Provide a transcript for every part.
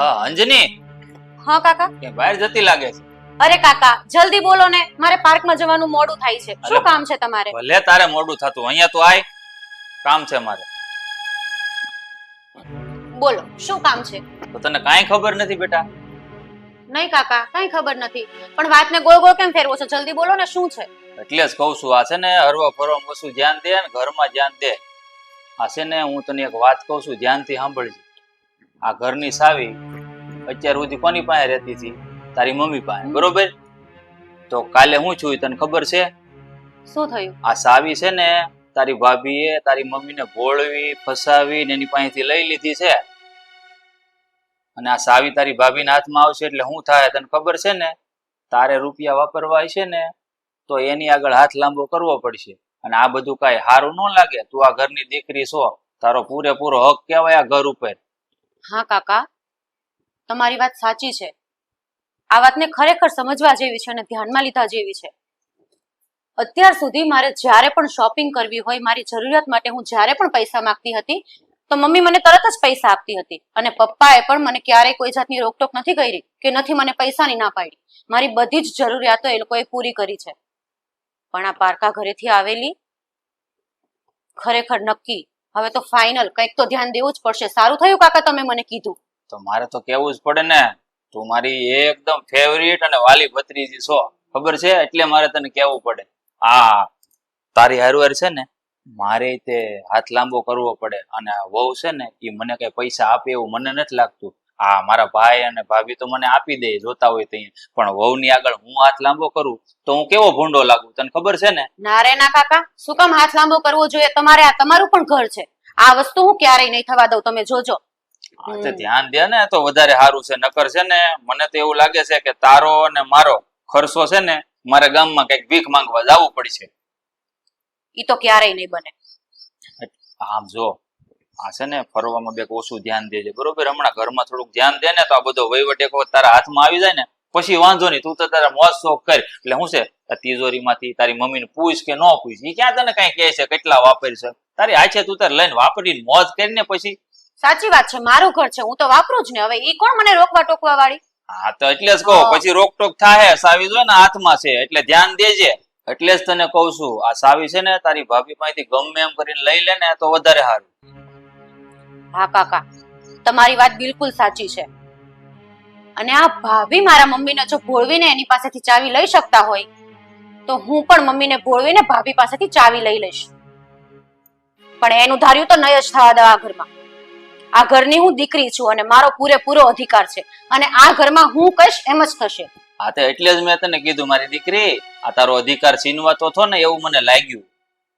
અંજની હા કાકા. કે બહાર જતી લાગે છે. અરે કાકા જલ્દી બોલો ને, મારે પાર્કમાં જવાનું મોડું થાય છે. શું કામ છે તમારે? ભલે તારે મોડું થતું, અહીંયા તો આય, કામ છે મારે. બોલો શું કામ છે? તો તને કાંઈ ખબર નથી બેટા? નહીં કાકા કઈ ખબર નથી, પણ વાતને ગોળ ગોળ કેમ ફેરવો છો? જલ્દી બોલો ને શું છે? એટલે જ કહું છું, આ છે ને હરવા ફરવા વસ્તુ ધ્યાન દે ને ઘરમાં ધ્યાન દે. આ છે ને હું તને એક વાત કહું છું, ધ્યાનથી સાંભળજે. આ ઘરની સાવી અત્યાર સુધી કોની પાસે રહેતી હતી? તારી મમ્મી પાસે, બરોબર? તો કાલે હું છું તને ખબર છે? શું થયું? આ સાવી છે ને તારી ભાભીએ તારી મમ્મીને ભોળવી ફસાવી ને એની પાસેથી લઈ લીધી છે. અને આ સાવી તારી ભાભીના હાથમાં આવશે એટલે શું થાય તને ખબર છે ને? તારે રૂપિયા વાપરવા હશે ને તો એની આગળ હાથ લાંબો કરવો પડશે. અને આ બધું કાંઈ સારું ન લાગે. તું આ ઘરની દીકરી છો, તારો પૂરેપૂરો હક કહેવાય આ ઘર ઉપર. હા કાકા તમારી વાત સાચી છે. આ વાતને ખરેખર સમજવા જેવી છે અને ધ્યાનમાં લીધા જેવી છે. અત્યાર સુધી મારે જ્યારે પણ શોપિંગ કરવી હોય, મારી જરૂરિયાત માટે હું જ્યારે પણ પૈસા માંગતી હતી તો મમ્મી મને તરત જ પૈસા આપતી હતી. અને પપ્પાએ પણ મને ક્યારેય કોઈ જાતની રોકટોક નથી કરી કે નથી મને પૈસાની ના પાડી. મારી બધી જ જરૂરિયાતો એ લોકોએ પૂરી કરી છે. પણ આ પારકા ઘરેથી આવેલી ખરેખર નક્કી હવે તો ફાઇનલ કંઈક તો ધ્યાન દેવું જ પડશે. સારું થયું કાકા તમે મને કીધું. તો મારે તો કેવું જ પડે ને, તું મારી એકદમ ફેવરિટ અને વાલી ભત્રીજી છો, ખબર છે? એટલે મારે તને કેવું પડે. હા, તારી હારવાર છે ને મારે તે હાથ લાંબો કરવો પડે. અને વહુ છે ને એ મને કઈ પૈસા આપે એવું મને નથી લાગતું. હા, મારા ભાઈ અને ભાભી તો મને આપી દે જોતા હોય ત્યાં, પણ વહુની આગળ હું હાથ લાંબો કરું તો હું કેવો ભૂંડો લાગુ, તને ખબર છે ને? ના રે ના કાકા, શું કામ હાથ લાંબો કરવો જોઈએ? તમારે આ તમારું પણ ઘર છે. આ વસ્તુ હું ક્યારેય નહીં થવા દઉં, તમે જોજો. ધ્યાન દે ને તો વધારે સારું છે. નકર છે ને મને તો એવું લાગે છે કે તારો અને મારો ખર્ચો છે ને મારે ગામમાં કઈક ભીખ માંગવા જવું પડશે. ઈ તો ક્યારેય નહીં બને. આમ જો, આ છે ને ફરવામાં બે ઓછું ધ્યાન દેજે, બરોબર? હમણાં ઘરમાં થોડુંક ધ્યાન દે ને તો આ બધો વહીવટ એક વખત તારા હાથમાં આવી જાય ને પછી વાંધો નહીં. તું તો તારા મોજ શોખ કર. એટલે શું છે, તિજોરીમાંથી તારી મમ્મીને પૂછ કે ન પૂછ, એ ક્યાં તને કઈ કહે છે કેટલા વાપરી છે? તારી હાથે તું તારે લઈને વાપરીને મોજ કરીને પછી. સાચી વાત છે, મારું ઘર છે, હું તો વાપરું જ ને. હવે ઈ કોણ મને રોકવા ટોકવા વાળી? હા તો એટલે જ કહો, પછી રોકટોક થાય. સાવી જો ને હાથમાં છે એટલે ધ્યાન દેજે. એટલે જ તને કહું છું, આ સાવી છે ને તારી ભાભી પાસેથી ગમે એમ કરીને લઈ લે ને તો વધારે સારું. હા કાકા તમારી વાત બિલકુલ સાચી છે. અને આ ભાભી મારા મમ્મીને જો ભોળવીને એની પાસેથી ચાવી લઈ શકતા હોય તો હું પણ મમ્મીને ભોળવીને ભાભી પાસેથી ચાવી લઈ લઈશ. પણ એનું ધાર્યું તો નહીં જ થવા દો આ ઘરમાં. આ ઘરની હું દીકરી છું અને મારો પૂરેપૂરો અધિકાર છે. અને આ ઘરમાં હું કહીશ એમ જ થશે. હા તો એટલે જ મેં તને કીધું મારી દીકરી, આ તારો અધિકાર છીનવા તો થો ને એવું મને લાગ્યું.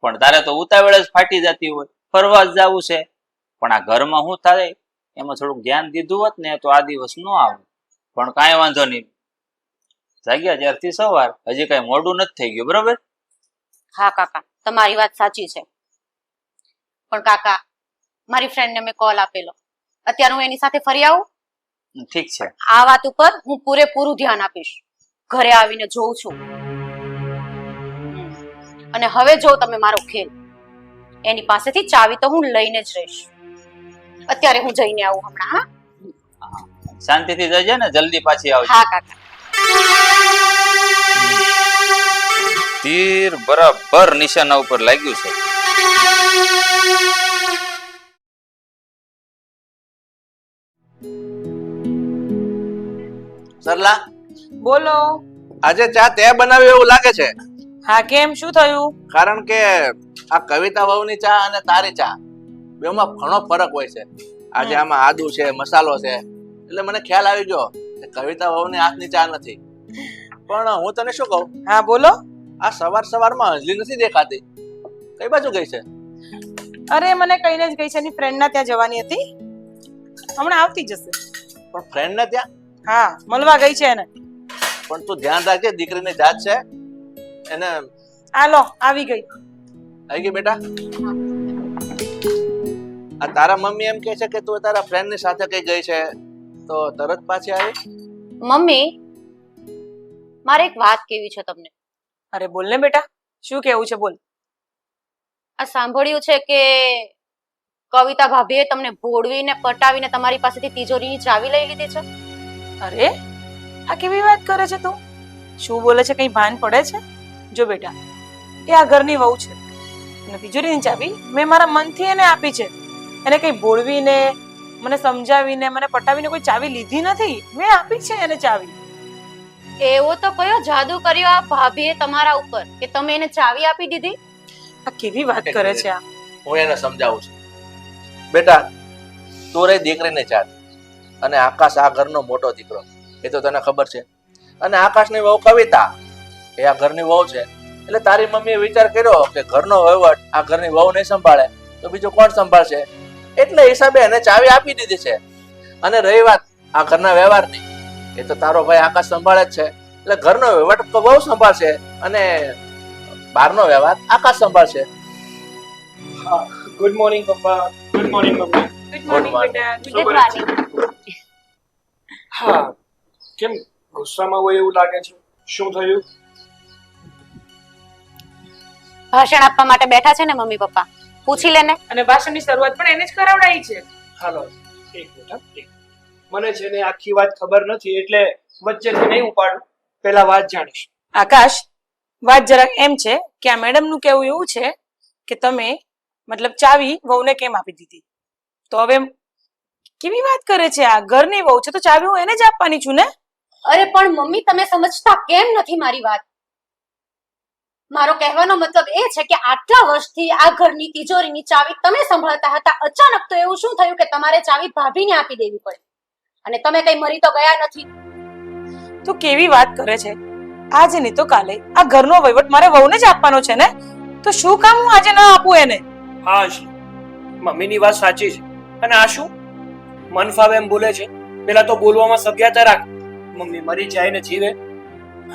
પણ તારે તો ઉતાવળ જ ફાટી જતી હોય, ફરવા જ જવું છે. પણ આ ઘરમાં શું થાય એમાં થોડુંક ધ્યાન દીધું હોત ને તો આ દિવસ ન આવે. પણ કાંઈ વાંધો નહીં, જાગ્યા ત્યારથી સવાર, હજી કઈ મોડું નથી થઈ ગયું, બરોબર? હા કાકા તમારી વાત સાચી છે. પણ કાકા મારી ફ્રેન્ડને મેં કોલ આપેલો, અત્યારે હું એની સાથે ફરી આવું? ઠીક છે. આ વાત ઉપર હું પૂરેપૂરું ધ્યાન આપીશ. ઘરે આવીને જોઉં છું. અને હવે જો તમે મારો ખેલ, એની પાસેથી ચાવી તો હું લઈને જ રહીશ. અત્યારે હું જઈને આવું હમણાં. હા શાંતિથી જજે ને, જલ્દી પાછી આવજે. હા કાકા. તીર બરાબર નિશાના ઉપર લાગ્યું છે. સરલા, બોલો. આજે ચા તે બનાવ્યું એવું લાગે છે. હા કેમ, શું થયું? કારણ કે આ કવિતા વહુની ચા અને તારી ચા બેમાં ઘણો ફરક હોય છે. આજે આમાં આદુ છે, મસાલો છે, એટલે મને ખ્યાલ આવી ગયો કે કવિતા વહુની હાથની ચા નથી. પણ હું તને શું કહું? હા બોલો. આ સવારમાં અંજલિ નથી દેખાતી, કઈ બાજુ ગઈ છે? અરે મને કહીને જ ગઈ છે, એની ફ્રેન્ડના ત્યાં જવાની હતી, હમણાં આવતી જશે. પણ ફ્રેન્ડ ને ત્યાં? હા મળવા ગઈ છે એને. પણ તું ધ્યાન રાખજે, દીકરીની જાત છે એને. હાલો આવી ગઈ. આવી ગઈ બેટા? આ તારા મમ્મી એમ કહે છે કે તું તારા ફ્રેન્ડ ની સાથે કઈ ગઈ છે, તો તરત પાછી આવી? મમ્મી મારે એક વાત કેવી છે તમને. અરે બોલ ને બેટા, શું કેવું છે બોલ. આ સાંભળ્યું છે કે કવિતા ભાભીએ તમને ભોળવીને પટાવીને તમારી પાસેથી તિજોરીની ચાવી લઈ લીધી છે? અરે આ કેવી વાત કરે છે તું? શું બોલે છે? કઈ ભાન પડે છે? જો બેટા, એ આ ઘરની વહુ છે અને તિજોરીની ચાવી મેં મારા મનથી એને આપી છે. એને કઈ બોળવીને, મને સમજાવીને, મને પટાવીને કોઈ ચાવી લીધી નથી. મેં આપી છે એને ચાવી. એવો તો કયો જાદુ કર્યો આ ભાભીએ તમારા ઉપર કે તમે એને ચાવી આપી દીધી? આ કેવી વાત કરે છે આ? હું એને સમજાવું છું. બેટા, તું રહી દીકરીને ચાલ અને આકાશ આ ઘરનો મોટો દીકરો, એ તો તને ખબર છે. અને આકાશની વહુ કવિતા એ આ ઘરની વહુ છે. એટલે તારી મમ્મીએ વિચાર કર્યો કે ઘરનો વહીવટ આ ઘરની વહુ નહીં સંભાળે તો બીજું કોણ સંભાળશે? એટલે હિસાબે એને ચાવી આપી દીધી છે. અને રહી વાત આ ઘરના વ્યવહારની, એ તો તારો ભાઈ આકાશ સંભાળે જ છે. એટલે ઘરનો વહીવટ તો વહુ સંભાળશે અને બહારનો વ્યવહાર આકાશ સંભાળશે. હા, ગુડ મોર્નિંગ પપ્પા, good morning mummy. Good morning બેટા. Good morning. હા, કેમ ગુસ્સામાં હોય એવું લાગે છે? શું થયું? ભાષણ આપવા માટે બેઠા છે ને મમ્મી પપ્પા, પૂછી લેને. અને ભાષણની શરૂઆત પણ એને જ કરાવડાવી છે. હાલો એક મિનિટ. મને છે ને આખી વાત ખબર નથી એટલે વચ્ચેથી નહીં ઉપાડું, પહેલા વાત જાણીશ. આકાશ, વાત જરાક એમ છે કે આ મેડમ નું કેવું એવું છે કે તમે મતલબ ચાવી વહુને કેમ આપી દીધી? તો હવે કેવી વાત કરે છે? આ ઘરની વહુ છે તો ચાવી હું એને જ આપવાની છું ને. અરે પણ મમ્મી, તમે સમજતા કેમ નથી મારી વાત? મારો કહેવાનો મતલબ એ છે કે આટલા વર્ષથી આ ઘરની તિજોરીની ચાવી તમે સંભાળતા હતા. અચાનક તો એવું શું થયું કે તમારે ચાવી ભાભીને આપી દેવી પડી? અને તમે કઈ મરી તો ગયા નથી. તો કેવી વાત કરે છે? આજે નહીં તો કાલે આ ઘરનો વહીવટ મારે વહુને જ આપવાનો છે ને, તો શું કામ હું આજે ના આપું એને? હા જી, મમ્મીની વાત સાચી છે. અને આ શું મન ફાવે એમ બોલે છે? પેલા તો બોલવામાં સભ્યતા રાખ. મમ્મી મરી જાય ને જીવે.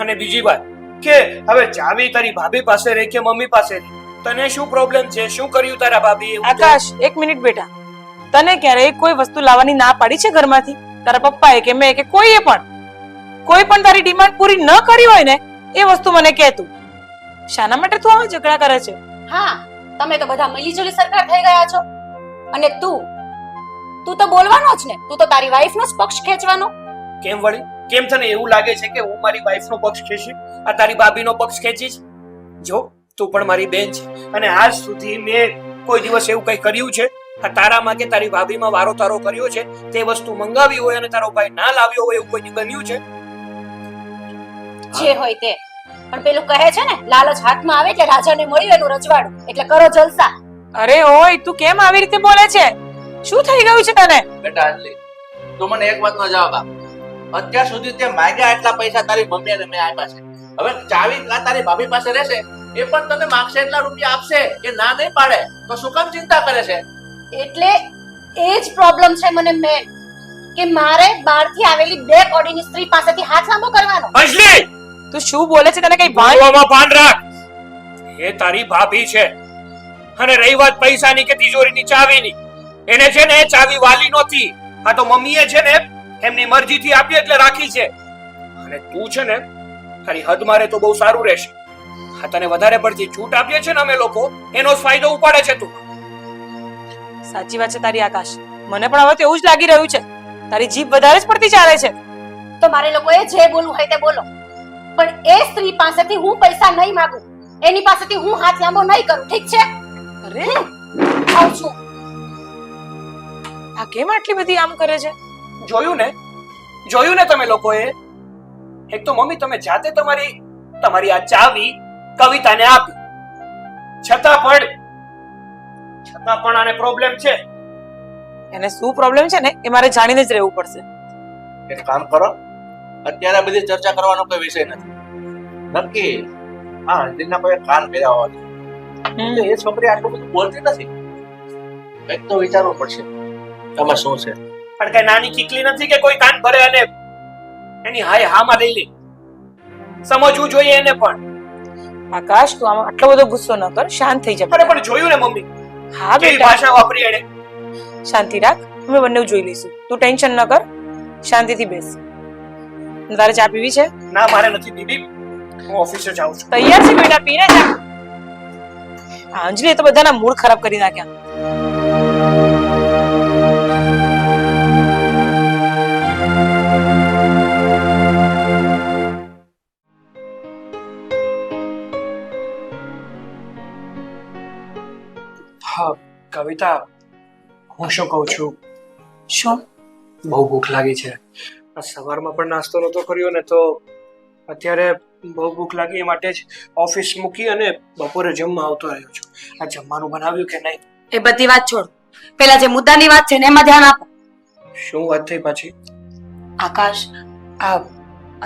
અને બીજી વાત કે હવે ચાવી તારી ભાભી પાસે રહે કે મમ્મી પાસે રહે, તને શું પ્રોબ્લેમ છે? શું કર્યું તારા ભાભીએ? એવું તો- આકાશ, એક મિનિટ બેટા. તને ક્યારેય કોઈ વસ્તુ લાવવાની ના પાડી છે ઘરમાંથી? તારા પપ્પાએ કે મેં કે કોઈ પણ તારી ડિમાન્ડ પૂરી ન કરી હોય ને એ વસ્તુ મને કહે તું. શાના માટે તું આવા ઝઘડા કરે છે? હા, તમે તો બધા મિલીજુલી સરકાર થઈ ગયા છો. અને તું તો બોલવાનો જ ને. તું તો તારી વાઈફનો જ પક્ષ ખેંચવાનો. કેમ વળી? કેમ તને એવું લાગે છે કે હું મારી વાઈફનો પક્ષ ખેંચી આ તારી ભાભીનો પક્ષ ખેંચીશ? જો તું પણ મારી બેન છે અને આજ સુધી મેં કોઈ દિવસ એવું કંઈ કર્યું છે? આ તારામાં કે તારી ભાભીમાં વારો તારો કર્યો છે? તે વસ્તુ મંગાવી હોય અને તારો ભાઈ ના લાવ્યો હોય એવું કોઈ દી બન્યું છે? જે હોય તે. પણ પેલું કહે છે ને, લાલચ હાથમાં આવે એટલે રાજાને મળ્યું એનું રજવાડું. એટલે કરો જલસા. અરે ઓય, તું કેમ આવી રીતે બોલે છે? શું થઈ ગયું છે તને? બેટા અંજલિ, તું મને એક વાતનો જવાબ આપ. અત્યાર સુધી તે માંગ્યા એટલા પૈસા તારી મમ્મી અને મેં આપ્યા છે. હવે ચાવી તારી ભાભી પાસે રહેશે, એ પણ તને માંગશે એટલા રૂપિયા આપશે. એ ના નહીં પાડે તો શું કામ ચિંતા કરે છે? એટલે એ જ પ્રોબ્લેમ છે મને મેન, કે મારે બહારથી આવેલી બે કોડીની સ્ત્રી પાસેથી હાથ લાંબો કરવાનો. અંજલિ, તું શું બોલે છે? તને કઈ ભાન? બોલવામાં ભાન રાખ. એ તારી ભાભી છે અને રહી વાત પૈસાની કે તિજોરીની ચાવીની, એને છે ને એ ચાવી વાલી નહોતી. આ તો મમ્મીએ છે ને એમની મરજીથી આપી એટલે રાખી છે. અને તું છે ને તારી હદ મારે તો બહુ સારું રહેશે. આ તને વધારે પડતી છૂટ આપીએ છે ને અમે લોકો, એનો જ ફાયદો ઉપાડે છે તું. સાચી વાત છે તારી આકાશ. મને પણ હવે તો એવું જ લાગી રહ્યું છે. તારી જીભ વધારે જ પડતી ચાલે છે. તો મારે લોકોએ જે બોલવું હોય તે બોલો, પણ એ સ્ત્રી પાસેથી હું પૈસા નહીં માંગુ. એની પાસેથી હું હાથ લાંબો નહીં કરું. ઠીક છે? અરે આવું છું. આ કેમ આટલી બધી આમ કરે છે? જોયું ને તમે લોકોએ? એક તો મમ્મી તમે જાતે તમારી આ ચાવી કવિતાને આપી, છતાં પણ આને પ્રોબ્લેમ છે. એને શું પ્રોબ્લેમ છે ને એ મારે જાણીને જ રહેવું પડશે. એક કામ કરો, અત્યારે આ બધી ચર્ચા કરવાનો કોઈ વિષય નથી. નક્કી હા અંજલિના કોઈ કાન ભર્યા હોવાથી એ છોકરી આટલું બધું બોલતી નથી. કંઈક તો વિચારવું પડશે આમાં શું છે. પણ કઈ નાની કીકલી નથી કે કોઈ કાન ભરે અને એની હાય હામાં લઈ લે. સમજવું જોઈએ એને પણ. આકાશ, તું આમાં આટલો બધો ગુસ્સો ન કર. શાંત થઈ જા. અરે પણ જોયું ને મમ્મી હા કેવી બેટા, ભાષા વાપરી એણે. શાંતિ રાખ. અમે બંને જોઈ લઈશું. તું ટેન્શન ન કર, શાંતિથી બેસ. તારે ચા પીવી છે? ના મારે નથી દીદી, હું ઓફિસે જાઉં છું. તૈયાર છે બેટા? પીને જા. આ અંજલિએ તો બધાના મૂડ ખરાબ કરી નાખ્યા. હા કવિતા, હું શું કહું છું, શું? બહુ ભૂખ લાગી છે. આ સવારમાં પણ નાસ્તો નહોતો કર્યો ને, તો અત્યારે બહુ ભૂખ લાગી, એ માટે જ ઓફિસ મૂકી અને બપોરે જમવા આવતો રહ્યો છું. આ જમવાનું બનાવ્યું કે નહીં? એ બધી વાત છોડ, પેલા જે મુદ્દાની વાત છે ને એમાં ધ્યાન આપો. શું વાત થઈ પાછી? આકાશ, આ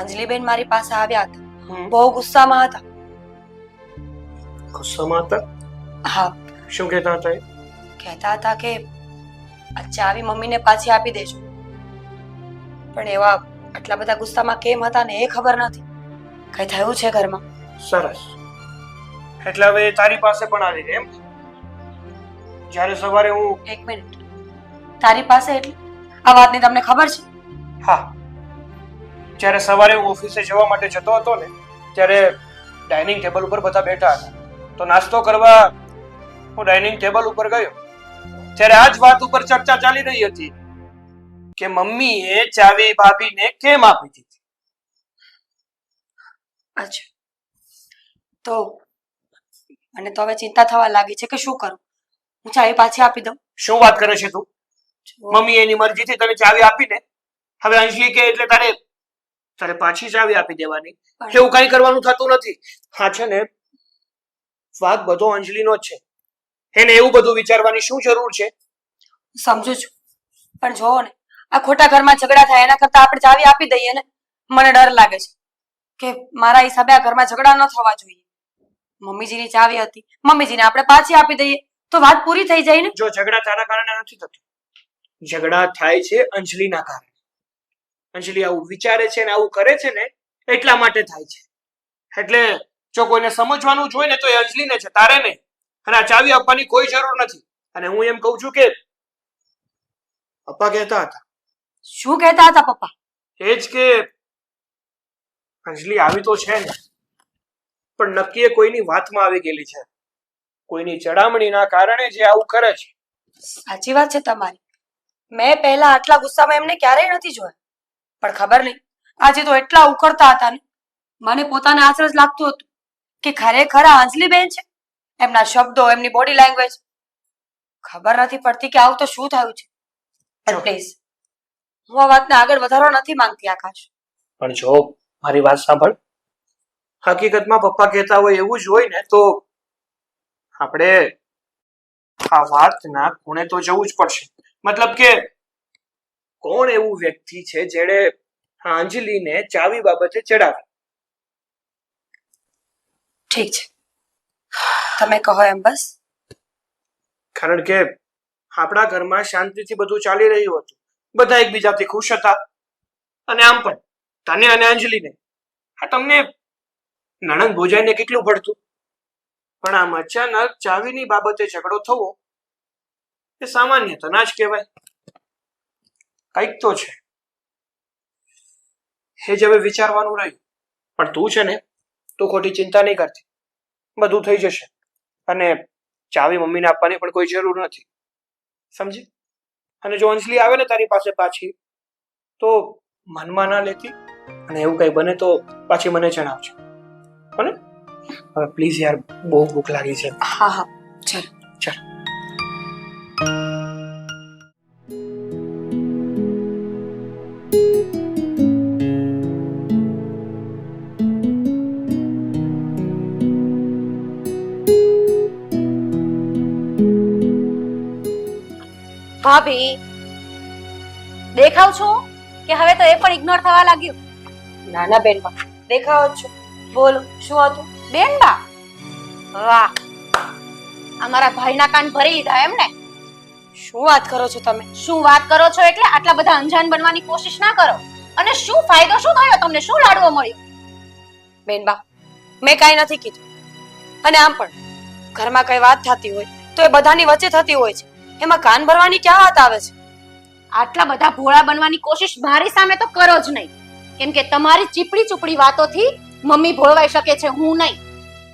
અંજલિબેન મારી પાસે આવ્યા હતા, હમ, બહુ ગુસ્સામાં હતા. ગુસ્સામાં હતા? હા, શું કહેતા હતા એ? કહેતા હતા કે આ ચાવી મમ્મીને પાછી આપી દેજો. પણ એવા આટલા બધા ગુસ્સામાં કેમ હતા ને એ ખબર નથી. કઈ થયું છે ઘરમાં? સરસ, એટલે હવે એ તારી પાસે પણ આવી ગઈ એમ? જ્યારે સવારે હું, એક મિનિટ, તારી પાસે એટલે આ વાતની તમને ખબર છે? હા, જ્યારે સવારે હું ઓફિસે જવા માટે જતો હતો ને, ત્યારે ડાઇનિંગ ટેબલ ઉપર બધા બેઠા હતા. તો નાસ્તો કરવા હું ડાઇનિંગ ટેબલ ઉપર ગયો, ત્યારે આ જ વાત ઉપર ચર્ચા ચાલી રહી હતી કે મમ્મીએ ચાવી ભાભીને કેમ આપી દીધી. અચ્છા, તો મને તો હવે ચિંતા થવા લાગી છે કે શું કરું. હું ચાવી પાછી આપી દઉં? શું વાત કરે છે તું? મમ્મી એની મરજીથી તને ચાવી આપીને હવે અંજલિ કે એટલે તારે પાછી ચાવી આપી દેવાની? એવું કઈ કરવાનું થતું નથી. હા છે ને, વાત બધો અંજલિનો જ છે. એને એવું બધું વિચારવાની શું જરૂર છે? સમજુ છું, પણ જોવો ને, આ ખોટા ઘરમાં ઝઘડા થાય એના કરતા આપણે ચાવી આપી દઈએ ને. મને ડર લાગે છે કે મારા હિસાબે આ ઘરમાં ઝઘડા ન થવા જોઈએ. મમ્મીજીની ચાવી હતી, મમ્મીજીને આપણે પાછી આપી દઈએ તો વાત પૂરી થઈ જાય ને. જો ઝઘડા તારા કારણે નથી થતો, ઝઘડા થાય છે અંજલિના કારણે. અંજલિ આવું વિચારે છે ને આવું કરે છે ને એટલા માટે થાય છે. એટલે જો કોઈને સમજવાનું જોઈએ ને તો એ અંજલિને છે, તારે નહીં. અને આ ચાવી આપવાની કોઈ જરૂર નથી. અને હું એમ કહું છું કે પપ્પા કહેતા હતા, શું કહેતા હતા પપ્પા? એ જ કે અંજલિ આવી તો છે ને, પણ નક્કી એ કોઈની વાતમાં આવી ગયેલી છે. કોઈની ચડામણીના કારણે જે આવું કરે છે. સાચી વાત છે તમારી. મેં પહેલા આટલા ગુસ્સામાં એમને ક્યારેય નથી જોયા, પણ ખબર નહીં આજે તો એટલા ઉકળતા હતા ને, મને પોતાને આસર જ લાગતું હતું કે ખરેખર આ અંજલિબેન છે. એમના શબ્દો, એમની બોડી લેંગ્વેજ, ખબર નથી પડતી કે આવું તો શું થયું છે. પણ પ્લીઝ, હું આ વાતને આગળ વધારવા નથી માંગતી આકાશ. પણ જો મારી વાત સાંભળ, હકીકતમાં પપ્પા કહેતા હોય એવું જ હોય ને તો આપણે આ વાતના ખૂણે તો જવું જ પડશે. મતલબ કે કોણ એવું વ્યક્તિ છે જેણે આ અંજલિને ચાવી બાબતે ચડાવી? ઠીક છે, તમે કહો એમ બસ. કારણ કે આપણા ઘરમાં શાંતિથી બધું ચાલી રહ્યું હતું, બધા એકબીજાથી ખુશ હતા. અને આમ પણ તને અને અંજલિને, આ તમને નણંદ ભોજાઈને કેટલું પડતું, પણ આમ અચાનક ચાવીની બાબતે ઝઘડો થવો એ સામાન્ય તો ના જ કહેવાય. કંઈક તો છે, એ જ હવે વિચારવાનું રહ્યું. પણ તું છે ને, તું ખોટી ચિંતા નહીં કરતી, બધું થઈ જશે. અને ચાવી મમ્મીને આપવાની પણ કોઈ જરૂર નથી, સમજી? અને જો અંજલિ આવે ને તારી પાસે પાછી, તો મનમાં ના લેતી, અને એવું કઈ બને તો પાછી મને જણાવજો, બને? હવે પ્લીઝ યાર, બહુ ભૂખ લાગી છે. હા હા, ચાલ ચાલ. ભાભી, દેખાવ છું કે હવે તો એ પણ ઇગ્નોર થવા લાગ્યું? નાના બેનબા, દેખાવ જ છો. બોલો, શું હતું? બેનબા, વાહ, અમારા ભાઈના કાન ભરી લીધા એમ ને? શું વાત કરો છો તમે? શું વાત કરો છો એટલે આટલા બધા અંજાન બનવાની કોશિશ ના કરો. અને શું ફાયદો શું થયો તમને? શું લાડવો મળ્યો? બેનબા, મેં કાંઈ નથી કીધું. અને આમ પણ ઘરમાં કઈ વાત થતી હોય તો એ બધાની વચ્ચે થતી હોય છે, એમાં કાન ભરવાની ક્યાં વાત આવે છે? આટલા બધા ભોળા બનવાની કોશિશ મારી સામે તો કરો જ નહીં, કેમ કે તમારી ચીપડી ચૂપડી વાતોથી મમ્મી ભોળવાઈ શકે છે, હું નહીં.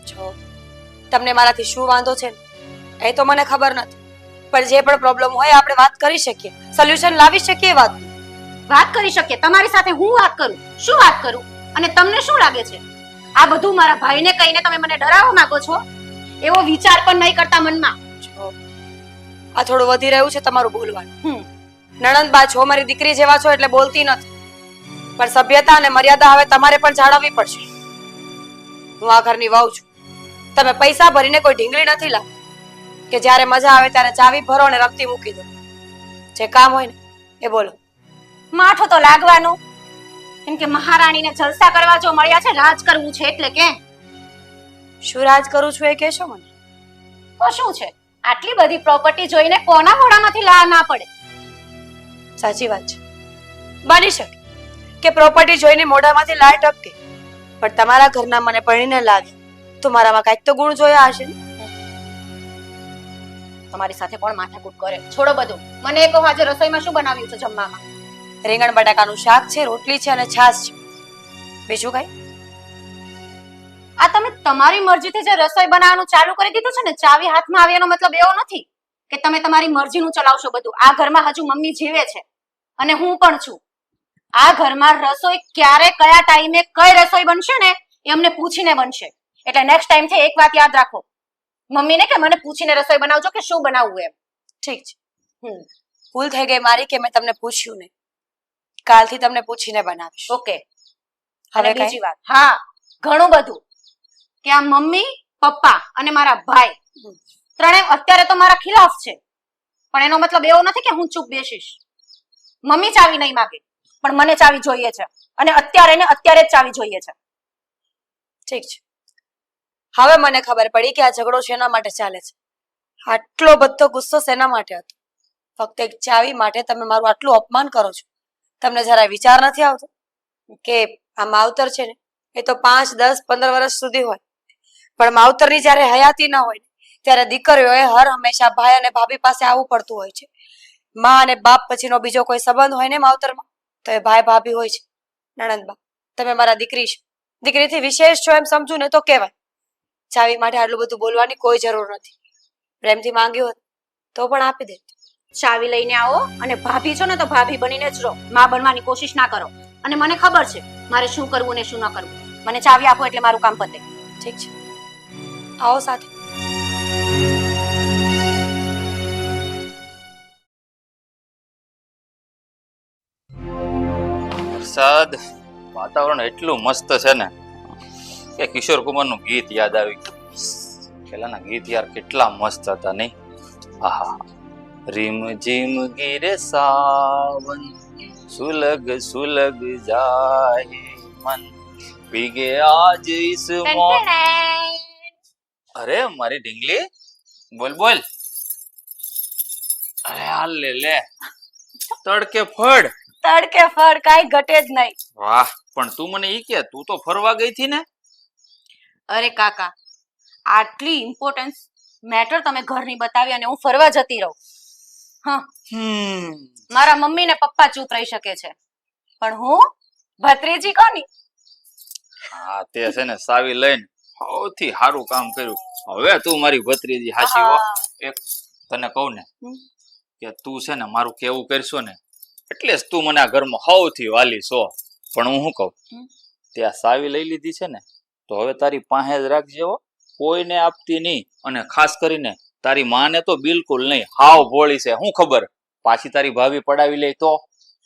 જો તમને મારાથી શું વાંધો છે એ તો મને ખબર નથી, પણ જે પણ પ્રોબ્લેમ હોય આપણે વાત કરી શકીએ, સોલ્યુશન લાવી શકીએ વાત. વાત કરી શકીએ. તમારી સાથે હું વાત કરું? શું વાત કરું? અને તમને શું લાગે છે આ બધું મારા ભાઈને કહીને તમે મને ડરાવવા માંગો છો? એવો વિચાર પણ નહીં કરતા મનમાં. જો, આ થોડું વધી રહ્યું છે તમારું બોલવાનું. હમ. નણંદબા છો, મારી દીકરી જેવા છો એટલે બોલતી નથી, પણ સભ્યતા અને મર્યાદા હવે તમારે પણ જાળવવી પડશે. હું આ ઘરની વહુ છું. તમે પૈસા ભરીને કોઈ ઢીંગલી નથી લાવ કે જ્યારે મજા આવે ત્યારે ચાવી ભરો અને રમતી મૂકી દો. જે કામ હોય ને એ બોલો. માઠું તો લાગવાનું. કેમ કે મહારાણીને જલસા કરવા જો મળ્યા છે, રાજ કરવું છે એટલે કે. શું રાજ કરું છું એ કહેશો મને? તો શું છે, આટલી બધી પ્રોપર્ટી જોઈને કોના મોઢામાંથી લાળ ના પડે? સાચી વાત છે. બની શકે કે પ્રોપર્ટી જોઈને મોઢામાંથી લાળ ટપકે, પણ તમારા ઘરના મને પરણીને લાવી તો મારામાં કાંઈક તો ગુણ જોયા હશે ને. તમારી સાથે કોણ માથાકૂટ કરે? છોડો બધું. મને એ કહો, આજે રસોઈમાં શું બનાવ્યું છે જમવામાં? રીંગણ બટાકાનું શાક છે, રોટલી છે અને છાશ છે. બીજું કઈ? આ તમે તમારી મરજીથી જે રસોઈ બનાવવાનું ચાલુ કરી દીધું છે ને, ચાવી હાથમાં આવી એનો મતલબ એવો નથી કે તમે તમારી મરજીનું ચલાવશો બધું. આ ઘરમાં હજુ મમ્મી જીવે છે અને હું પણ છું. આ ઘરમાં રસોઈ ક્યારે, કયા ટાઈમે કઈ રસોઈ બનશે ને એ અમને પૂછીને બનશે. એટલે નેક્સ્ટ ટાઈમ થી એક વાત યાદ રાખો, મમ્મીને કે મને પૂછીને રસોઈ બનાવજો કે શું બનાવવું એમ. ઠીક છે. હમ. ભૂલ થઈ ગઈ મારી કે મેં તમને પૂછ્યું નહીં. કાલથી તમને પૂછીને બનાવીશ. ઓકે. હવે અને કઈ? બીજી વાત, હા, ઘણું બધું કે આ મમ્મી, પપ્પા અને મારા ભાઈ ત્રણેય અત્યારે તો મારા ખિલાફ છે, પણ એનો મતલબ એવો નથી કે હું ચૂપ બેસીશ. મમ્મી ચાવી નહીં માંગે, પણ મને ચાવી જોઈએ છે અને અત્યારે ને અત્યારે જ ચાવી જોઈએ છે. ઠીક છે. હવે મને ખબર પડી કે આ ઝઘડો શેના માટે ચાલે છે. આટલો બધો ગુસ્સો શેના માટે હતો? ફક્ત એક ચાવી માટે તમે મારું આટલું અપમાન કરો છો. તમને જરા વિચાર નથી આવતો કે આ માવતર છે ને એ તો 5, 10, 15 વર્ષ સુધી હોય, પણ માવતરની જ્યારે હયાતી ન હોય ત્યારે દીકરીઓએ હર હંમેશા ભાઈ અને ભાભી પાસે આવવું પડતું હોય છે. માં અને બાપ પછીનો બીજો કોઈ સંબંધ હોય ને માવતરમાં તો એ ભાઈ ભાભી હોય છે. નણંદબા, તમે મારા દીકરી છો, દીકરીથી વિશેષ છો એમ સમજુ ને તો કહેવાય. ચાવી માટે આટલું બધું બોલવાની કોઈ જરૂર નથી. પ્રેમથી માંગ્યું હોત તો પણ આપી દે. ચાવી લઈને આવો અને ભાભી છો ને તો ભાભી બનીને જ રહો. માં બનવાની કોશિશ ના કરો. અને મને ખબર છે મારે શું કરવું ને શું ન કરવું. મને ચાવી આપો એટલે મારું કામ પતે. ઠીક છે, આવો સાથે. વરસાદ, વાતાવરણ એટલું મસ્ત છે ને કે કિશોર કુમારનું ગીત યાદ આવી ગયું. પેલાના ગીત યાર કેટલા મસ્ત હતા નહીં? આહા. રીમ જીમ ગીરે સાવન, સુલગ સુલગ જાય મન, ભીગે આજ ઇસ અરે મારી ઢીંગલી, બોલ બોલ. અરે હાલ લે લે, તડકે ફળ. તડકે ફળ કાંઈ ઘટે જ નહીં. વાહ, પણ તું મને ઈ કે તું તો ફરવા ગઈ થી ને? અરે કાકા, આટલી ઇમ્પોર્ટન્સ મેટર તમે ઘરની બતાવી અને હું ફરવા જતી રહું. હા, મારા મમ્મી ને પપ્પા ચૂપ રહી શકે છે, પણ હું ભત્રીજી કોની? હા, તે છે ને સાવી લઈને સૌથી સારું કામ કર્યું. હવે તું મારી ભત્રીજી હાચી હો. એક તને કહું ને કે તું છે ને મારું કેવું કરશો ને એટલે જ તું મને આ ઘરમાં સૌથી વાલી છો. પણ હું શું કહું, ત્યાં સાવી લઈ લીધી છે ને તો હવે તારી પાસે જ રાખજે હો, કોઈને આપતી નહીં. અને ખાસ કરીને તારી માને તો બિલકુલ નહીં. હાવ ભોળી છે. શું ખબર પાછી તારી ભાભી પડાવી લે તો?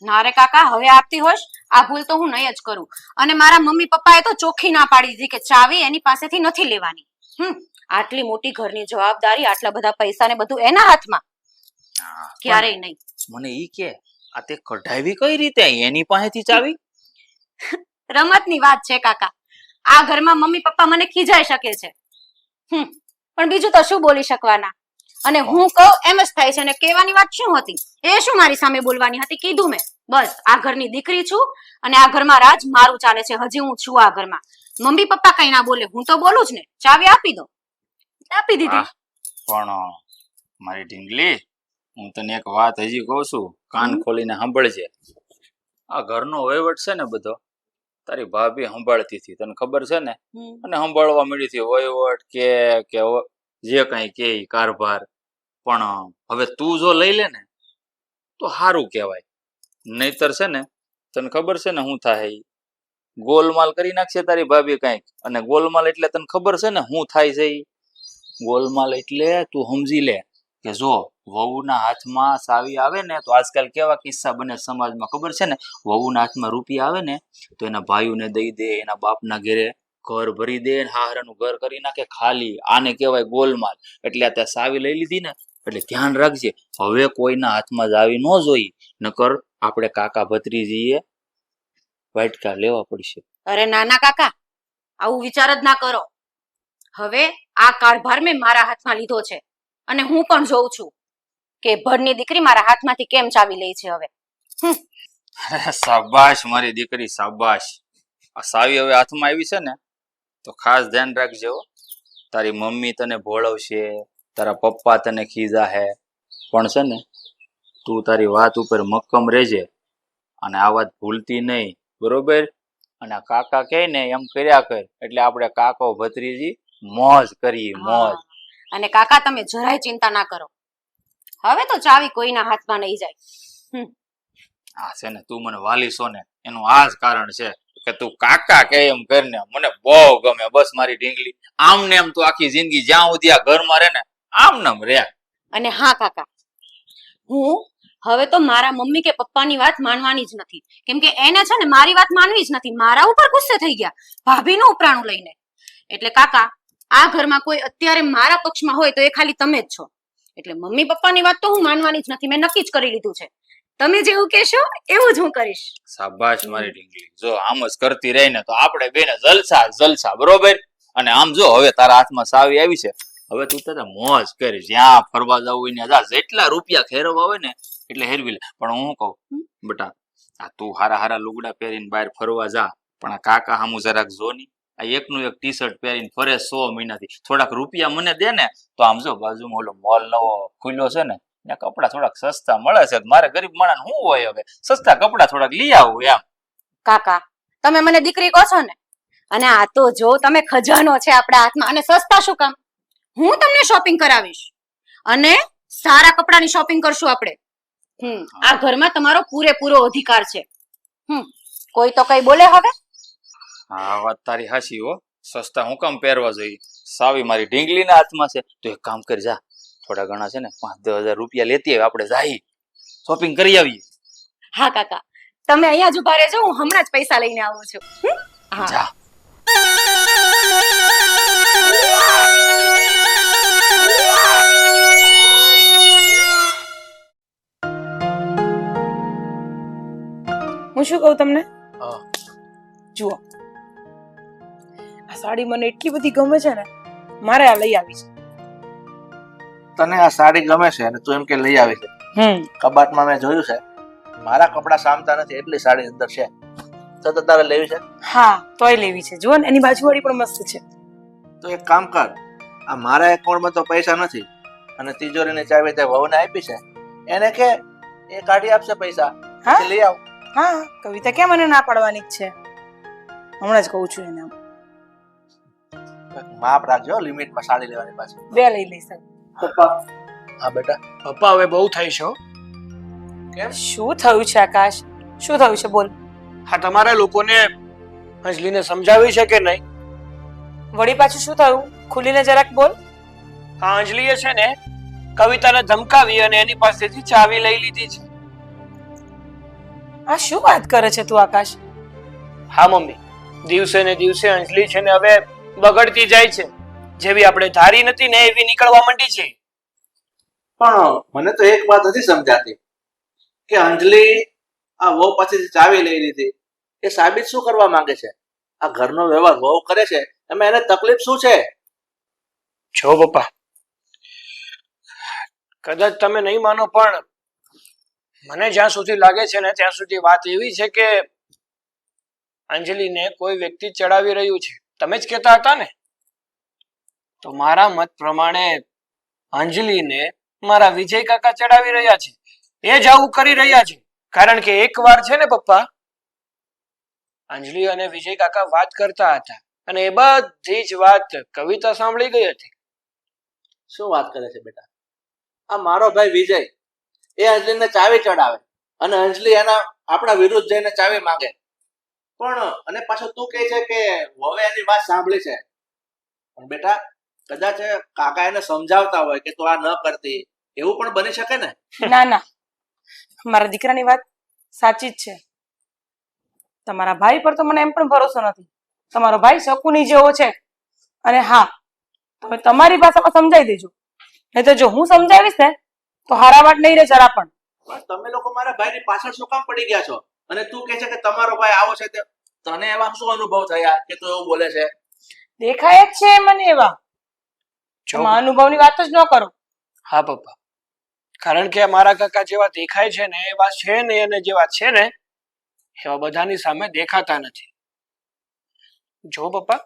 ના રે કાકા, હવે આપતી હોશ આ ભૂલ તો હું નહીં જ કરું. અને મારા મમ્મી પપ્પાએ તો ચોખ્ખી ના પાડી દીધી કે ચાવી એની પાસેથી નથી લેવાની. આટલી મોટી ઘરની જવાબદારી, આટલા બધા પૈસા ને બધું એના હાથમાં, ક્યારેય નહીં. મને ઈ કે આ તે કઢાવી કઈ રીતે એની પાસેથી ચાવી? રમતની વાત છે કાકા. આ ઘરમાં મમ્મી પપ્પા મને ખીજાઈ શકે છે, પણ બીજું તો શું બોલી શકવાના. અને હું કહું એમ જ થાય છે. અને કહેવાની વાત શું હતી? એ શું મારી સામે બોલવાની હતી? કીધું મેં. બસ, આ ઘરની દીકરી છું અને આ ઘરમાં રાજ મારું ચાલે છે. હજી હું છું આ ઘરમાં. મમ્મી પપ્પા કઈ ના બોલે, હું તો બોલું જ ને. ચાવી આપી દો. આપી દીધી. પણ મારી ઢીંગલી, હું તને એક વાત હજી કહું છું, કાન ખોલીને સાંભળજે. આ ઘરનો વહીવટ છે ને બધો તારી ભાભી સંભાળતી હતી, તને ખબર છે ને? અને સંભાળવા મળી હતી વહીવટ કે જે કઈ કે કારભાર. પણ હવે તું જો લઈ લે ને તો સારું કહેવાય. નહીતર છે ને તને ખબર છે ને શું થાય ઈ? ગોલમાલ કરી નાખશે તારી ભાભી કાંઈક. અને ગોલમાલ એટલે તને ખબર છે ને શું થાય છે ઈ? ગોલમાલ એટલે તું સમજી લે કે જો વહુના હાથમાં સાવી આવે ને તો આજકાલ કેવા કિસ્સા બને સમાજમાં ખબર છે ને? વહુના હાથમાં રૂપિયા આવે ને તો એના ભાઈઓને દઈ દે, એના બાપના ઘરે ઘર ભરી દે, ને હાહરાનું ઘર કરી નાખે ખાલી. આને કહેવાય ગોલમાલ. એટલે આ તે સાવી લઈ લીધી ને એટલે ધ્યાન રાખજે, હવે કોઈના હાથમાં જ આવી ન જોઈ, નકર આપણે કાકા ભત્રીજીએ વાટકા લેવા પડશે. અરે નાના કાકા, આવું વિચાર જ ના કરો. હવે આ કારભાર મેં મારા હાથમાં લીધો છે અને હું પણ જોઉં છું કે ભરની દીકરી મારા હાથમાંથી કેમ ચાવી લે છે હવે. અરે શાબાશ મારી દીકરી, શાબાશ. આ સાવી હવે હાથમાં આવી છે ને તો ખાસ ધ્યાન રાખજો હો. તારી મમ્મી તને ભોળવશે, તારા પપ્પા તને ખીજાહે, પણ છે ને તું તારી વાત ઉપર મક્કમ રહેજે અને આ વાત ભૂલતી નહીં, બરોબર? અને આ કાકા કહે ને એમ કર્યા કર, એટલે આપણે કાકો ભત્રીજી મોજ કરીએ, મોજ. અને કાકા તમે જરાય ચિંતા ના કરો, હવે તો ચાવી કોઈના હાથમાં નહીં જાય. આ છે ને તું મને વાલી છો ને એનું આ જ કારણ છે કે તું કાકા કે એમ કરીને મને બહુ ગમે. બસ મારી ઢીંગલી, આમ ને એમ તું આખી જિંદગી જ્યાં સુધી આ ઘરમાં રહે ને આમ નમ રે. અને હા કાકા, હું હવે તો મારા મમ્મી કે પપ્પાની વાત માનવાની જ નથી, કેમ કે એને છે ને મારી વાત માનવી જ નથી. મારા ઉપર ગુસ્સે થઈ ગયા ભાભીનું ઉપરાણું લઈને. એટલે કાકા, આ ઘરમાં કોઈ અત્યારે મારા પક્ષમાં હોય તો એ ખાલી તમે જ છો. એટલે મમ્મી પપ્પાની વાત તો હું માનવાની જ નથી, મેં નક્કી જ કરી લીધું છે. તમે જેવું કહેશો એવું જ હું કરીશ. શાબાશ મારી ઢીંગલી, જો આમ જ કરતી રહી ને તો આપણે બેને જલસા જલસા, બરોબર? અને આમ જો હવે તારા હાથમાં સાવી આવી છે, હવે તું તારે મોજ કરી, જ્યાં ફરવા જવું હોય ને જા, જેટલા રૂપિયા ખેરવા હોય ને એટલે હેરવી લે. પણ હું કહું બેટા, આ તું હારા હારા લુગડા પહેરીને બહાર ફરવા જા, પણ આ કાકા હામું જરાક જો ની. આ એકનું એક ટી શર્ટ પહેરીને ફરે 100 મહિનાથી. થોડાક રૂપિયા મને દે ને તો આમ જો બાજુમાં ઓલો મોલ નવો ખુલ્યો છે ને ત્યાં કપડા થોડાક સસ્તા મળે છે. મારે ગરીબ માણસ શું હોય, હવે સસ્તા કપડા થોડાક લઈ આવું એમ. કાકા, તમે મને દીકરી કહો છો ને, અને આ તો જો તમે ખજાનો છે આપણા હાથમાં. અને સસ્તા શું કામ, હું તમને શોપિંગ કરાવીશ અને સારા કપડાની શોપિંગ કરશું આપણે. આ ઘરમાં તમારો પૂરેપૂરો અધિકાર છે. કોઈ તો કઈ બોલે હવે? હા વાત તારી હાચી હો, સસ્તા હું કામ પહેરવા જોઈએ? સાવી મારી ઢીંગલીના હાથમાં છે તો એક કામ કરી જા, થોડા ઘણા છે ને 5-10 હજાર રૂપિયા લેતી આવે, આપણે જાય શોપિંગ કરી આવીએ. હા કાકા, તમે અહીંયા જ ઉભા રહેજો, હું હમણાં જ પૈસા લઈને આવું છું. હા જા. હું શું કહું તમને? હા. જુઓ, આ સાડી મને એટલી બધી ગમે છે ને, મારે આ લઈ આવી છે. તને આ સાડી ગમે છે અને તું એમ કે લઈ આવી છે. કબાટમાં મેં જોયું છે, મારા કપડા સામતા નથી એટલી સાડી અંદર છે, તો તારે લેવી છે? હા, તોય લેવી છે. જુઓ ને, એની બાજુવાળી પણ મસ્ત છે. તો એક કામ કર, આ મારા એકાઉન્ટમાં તો પૈસા નથી અને તિજોરીની ચાવી તે વહુને આપી છે, એને કે એ કાઢી આપશે પૈસા, હા? પછી લઈ આવ. હા, કવિતા ક્યાં મને ના પાડવાની જ છે? હમણાં જ કહું છું એને. માપ રાખજો, લિમિટમાં સાડી લેવાની પાછી. 2 લઈ લઈશ. પપ્પા, હા બેટા. પપ્પા હવે બહુ થાય છે હો. કેમ? શું થયું છે આકાશ? શું થયું છે બોલ? હા, તમારા લોકોને અંજલિને સમજાવી છે કે નહીં? વળી પાછું શું થયું? ખુલીને જરાક બોલ. આ અંજલિએ છે ને કવિતાને ધમકાવી અને એની પાસેથી ચાવી લઈ લીધી છે. આ શું વાત કરે છે તું આકાશ? હા મમ્મી, દિવસે ને દિવસે અંજલિ છે ને હવે બગડતી જાય છે. જેવી આપણે ધારી નથી ને એવી નીકળવા માંડી છે. પણ મને તો એક વાત નથી સમજાતી કે અંજલિ આ વહુ પાસેથી ચાવી લઈ લીધી, એ સાબિત શું કરવા માંગે છે? આ ઘરનો વ્યવહાર વહુ કરે છે, એમાં એને તકલીફ શું છે? જો પપ્પા, કદાચ તમે નહીં માનો પણ મને જ્યાં સુધી લાગે છે ને ત્યાં સુધી વાત એવી છે કે અંજલિને કોઈ વ્યક્તિ ચડાવી રહ્યું છે. તમે જ કહેતા હતા ને, તો મારા મત પ્રમાણે અંજલિને મારા વિજય કાકા ચડાવી રહ્યા છે. એ જ આવું કરી રહ્યા છે. કારણ કે એકવાર છે ને પપ્પા, અંજલિ અને વિજય કાકા વાત કરતા હતા અને એ બધી જ વાત કવિતા સાંભળી ગઈ હતી. શું વાત કરે છે બેટા? આ મારો ભાઈ વિજય એ અંજલિને ચાવી ચડાવે અને અંજલિ એના આપણા વિરુદ્ધ જઈને ચાવી માંગે. પણ અને પાછું તું કહે છે કે હવે એની વાત સાંભળી છે. પણ બેટા કદાચ કાકા એને સમજાવતા હોય કે તું આ ન કરતી, એવું પણ બની શકે ને. ના ના, મારા દીકરાની વાત સાચી જ છે. તમારા ભાઈ પર તો મને એમ પણ ભરોસો નથી. તમારો ભાઈ શકુની જેવો છે. અને હા, તમે તમારી ભાષામાં સમજાવી દેજો, નહીં તો જો હું સમજાવીશ ને તો હારાવાટ નહીં રહે જરા પણ. પણ તમે લોકો મારા ભાઈની પાછળ શું કામ પડી ગયા છો? અને તું કહે છે કે તમારો ભાઈ આવો છે તે તને એવા શું અનુભવ થયા કે તું એવું બોલે છે? દેખાય જ છે મને એવા. એમાં અનુભવની વાત જ ન કરો. હા પપ્પા, કારણ કે મારા કાકા જેવા દેખાય છે ને એવા છે ને, અને જેવા છે ને એવા બધાની સામે દેખાતા નથી. જો પપ્પા,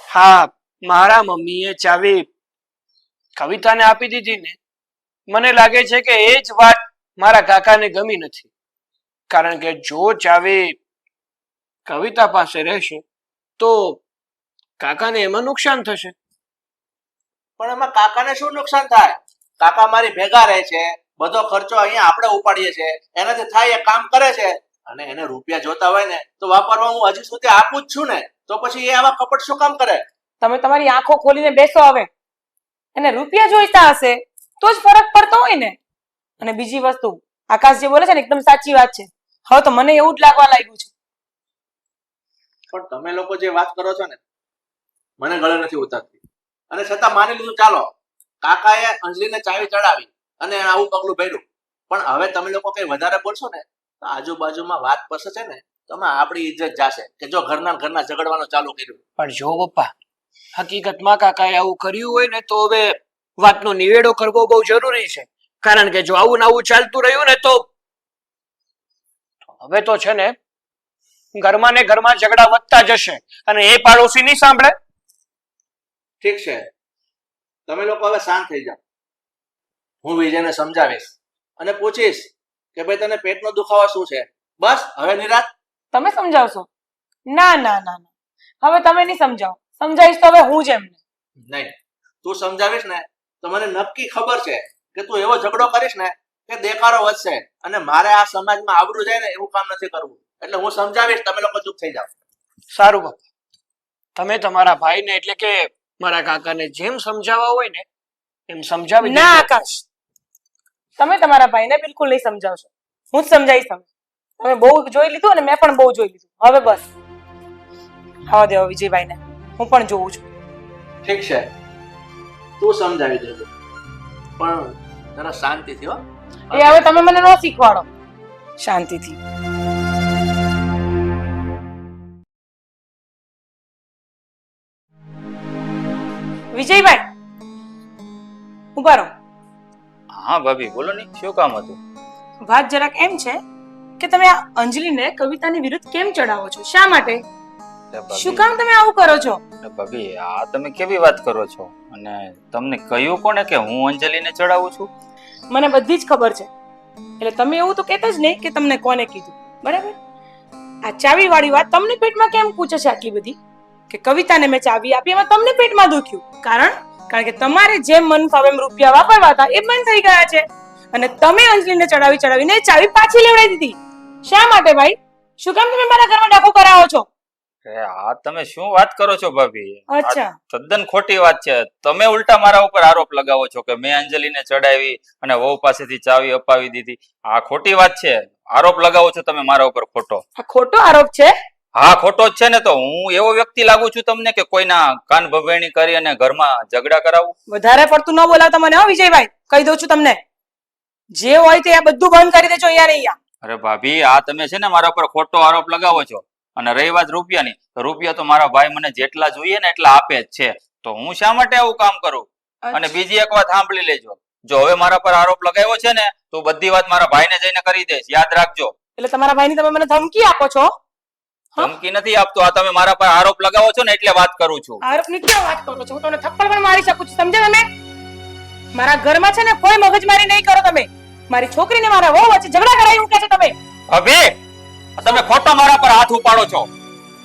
હા, મારા મમ્મીએ ચાવી કવિતાને આપી દીધી ને, મને લાગે છે કે એ જ વાત મારા કાકાને ગમી નથી. કારણ કે જો ચાવી કવિતા પાસે રહેશે તો કાકાને એમાં નુકસાન થશે. પણ એમાં કાકાને શું નુકસાન થાય? કાકા મારી ભેગા રહે છે, બધો ખર્ચો અહીંયા આપણે ઉપાડીએ છીએ, એનાથી થાય એ કામ કરે છે. અને એને રૂપિયા જોતા હોય ને તો વાપરવા હું હજી સુધી આપું જ છું ને, તો પછી એ આવા કપટ શું કામ કરે? તમે તમારી આંખો ખોલીને બેસો હવે. એને રૂપિયા જોઈતા હશે તો જ ફરક પડતો હોય ને. અને બીજી વસ્તુ, આકાશ જે બોલે છે ને એકદમ સાચી વાત છે. હવે તો મને એવું જ લાગવા લાગ્યું છે. પણ તમે લોકો જે વાત કરો છો ને મને ગળે નથી ઉતરતી. અને છતાં માની લીધું, ચાલો કાકાએ અંજલિને ચાવી ચડાવી અને આવું પગલું ભર્યું, પણ હવે તમે લોકો કઈ વધારે બોલશો ને તો આજુબાજુમાં વાત પસશે ને તો આપણી ઇજ્જત જાશે કે જો ઘરના ઝઘડવાનું ચાલુ કર્યું. પણ જો પપ્પા, હકીકતમાં કાકાએ આવું કર્યું હોય ને તો હવે વાતનો નિવેડો કરવો બહુ જરૂરી છે. કારણ કે જો આવું ને આવું ચાલતું રહ્યું ને તો હવે તો છે ને ઘરમાં ને ઘરમાં ઝઘડા વધતા જશે અને એ પાડોશી નહીં સાંભળે. ઠીક છે, તમે લોકો હવે શાંત થઈ જાઓ. હું વિજયને સમજાવીશ અને પૂછીશ કે ભાઈ તને પેટનો દુખાવો શું છે. બસ હવે નિરાત. તમે સમજાવશો? ના ના ના ના, હવે તમે નહીં સમજાવો. સમજાવીશ તો હવે હું જ એમને. નહીં, તું સમજાવીશ ને તો મને નક્કી ખબર છે કે તું એવો ઝઘડો કરીશ ને કે દેકારો વધશે અને મારે આ સમાજમાં આબરૂ જાય ને એવું કામ નથી કરવું. એટલે હું સમજાવીશ, તમે લોકો ચૂપ થઈ જાઓ. સારું પપ્પા, તમે તમારા ભાઈને એટલે કે મારા કાકાને જેમ સમજાવવા હોય ને એમ સમજાવી ના આકાશ, તમે તમારા ભાઈને બિલકુલ નહીં સમજાવશો. હું જ સમજાવીશ. તમે બહુ જોઈ લીધું અને મેં પણ બહુ જોઈ લીધું. હવે બસ આવા દેવો વિજયભાઈને, હું પણ જોઉં છું. ઠીક છે, તું સમજાવી દેજો, પણ જરા શાંતિથી હો. એ હવે તમે મને ન શીખવાડો. શાંતિથી. વિજયભાઈ ઉભા રહો. હા ભાભી બોલો ને, શું કામ હતું? વાત જરાક એમ છે કે તમે આ અંજલિને કવિતાની વિરુદ્ધ કેમ ચડાવો છો? શા માટે? શું કામ તમે આવું કરો છો? ભાભી આ તમે કેવી વાત કરો છો? અને તમને કહ્યું કોને કે હું અંજલિને ચડાવું છું? મને બધી જ ખબર છે. એટલે તમે એવું તો કહેતા જ નહીં કે તમને કોને કીધું, બરાબર? આ ચાવી વાળી વાત તમને પેટમાં કેમ પૂછે છે આટલી બધી? કે કવિતાને મેં ચાવી આપી એમાં તમને પેટમાં દુખ્યું. કારણ કે તમારે જેમ મન ફાવે એમ રૂપિયા વાપરવા હતા એ બંધ થઈ ગયા છે. અને તમે અંજલિને ચડાવીને ચાવી પાછી લેવડાવી દીધી. શા માટે ભાઈ? શું કામ તમે મારા ઘરમાં ડખો કરાવો છો? આ તમે શું વાત કરો છો ભાભી? અચ્છા, તદ્દન ખોટી વાત છે. તમે ઉલટા મારા ઉપર આરોપ લગાવો છો કે મેં અંજલિને ચડાવી અને વહુ પાસેથી ચાવી અપાવી દીધી. આ ખોટી વાત છે. આરોપ લગાવો છો તમે મારા ઉપર ખોટો. આ ખોટો આરોપ છે? હા ખોટો જ છે ને. તો હું એવો વ્યક્તિ લાગુ છું તમને કે કોઈના કાન ભવેણી કરી અને ઘરમાં ઝઘડા કરાવું? વધારે પડતું ન બોલાવતા મને, હો વિજયભાઈ, કહી દઉં છું તમને. જે હોય તે આ બધું બંધ કરી દેજો અહીંયા ને અહીંયા. અરે ભાભી આ તમે છે ને મારા ઉપર ખોટો આરોપ લગાવો છો. અને રહી વાત રૂપિયાની, તો રૂપિયા તો મારા ભાઈ મને જેટલા જોઈએ ને એટલા આપે જ છે. તો હું શા માટે આવું કામ કરું? અને બીજી એક વાત સાંભળી લેજો, જો હવે મારા પર આરોપ લગાવ્યો છે ને તો બધી વાત મારા ભાઈને જઈને કરી દઈશ, યાદ રાખજો. એટલે તમારા ભાઈની તમે મને ધમકી આપો છો? ધમકી નથી આપતો, આ તમે મારા પર આરોપ લગાવો છો ને એટલે વાત કરું છું. આરોપની ક્યાં વાત કરો છો? હું તમને થપ્પડ પણ મારી શકું છું, સમજ્યા તમે? મારા ઘરમાં છે ને કોઈ મગજમારી નહીં કરો તમે. મારી છોકરીને મારા વહુ વચ્ચે ઝઘડા કરાવી મૂકે છે તમે. ભાભી તમે ખોટો મારા પર હાથ ઉપાડો છો.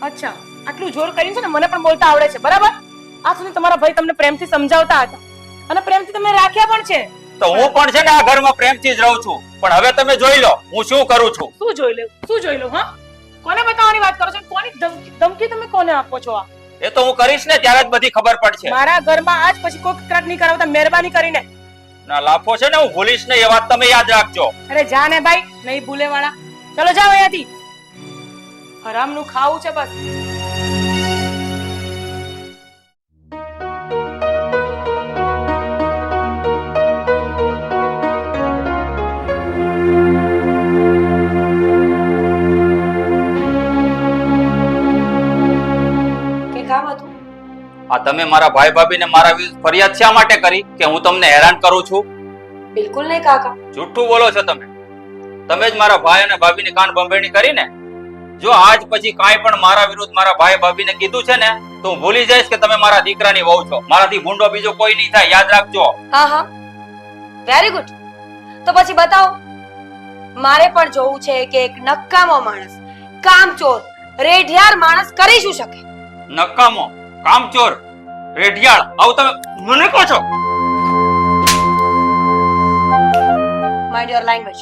અચ્છા, આટલું જોર કરીને છે ને મને પણ બોલતા આવડે છે, બરાબર? આ સુધી તમારા ભાઈ તમને પ્રેમથી સમજાવતા હતા અને પ્રેમથી તમે રાખ્યા પણ છે. તો હું પણ છે ને આ ઘરમાં પ્રેમથી જ રહું છું, પણ હવે તમે જોઈ લો હું શું કરું છું. શું જોઈ લો હા? કોને બતાવવાની વાત કરો છો? કોની ધમકી તમે કોને આપો છો? આ એ તો હું કરીશ ને ત્યારે જ બધી ખબર પડશે. મારા ઘરમાં આજ પછી કોઈ કકરાટ નહીં કરાવતા, મહેરબાની કરીને. ના લાફો છે ને હું ભૂલીશ નહીં, એ વાત તમે યાદ રાખજો. અરે જા ને ભાઈ, નહીં ભૂલે વાળા. ચલો જાઓ અહીંયાથી, હરામનું ખાવું છે બસ. કે કામ હતું? આ તમે મારા ભાઈ ભાભીને મારા વિરુદ્ધ ફરિયાદ શા માટે કરી કે હું તમને હેરાન કરું છું? બિલકુલ નહીં કાકા. જૂઠું બોલો છો તમે. તમે જ મારા ભાઈ અને ભાભીને કાન બંભેણી કરી ને. જો આજ પછી કાંઈ પણ મારા વિરુદ્ધ મારા ભાઈ ભાભીને કીધું છે ને તો હું ભૂલી જઈશ કે તમે મારા દીકરાની વહુ છો. મારાથી ભૂંડો બીજો કોઈ નહીં થાય, યાદ રાખજો. હા હા, વેરી ગુડ. તો પછી બતાવો. મારે પણ જોવું છે કે એક નકામો માણસ, કામચોર, રેઢિયાર માણસ કરી શું શકે? નકામો, કામચોર, રેઢિયાળ આવું તમે મને કહો છો? Mind your language.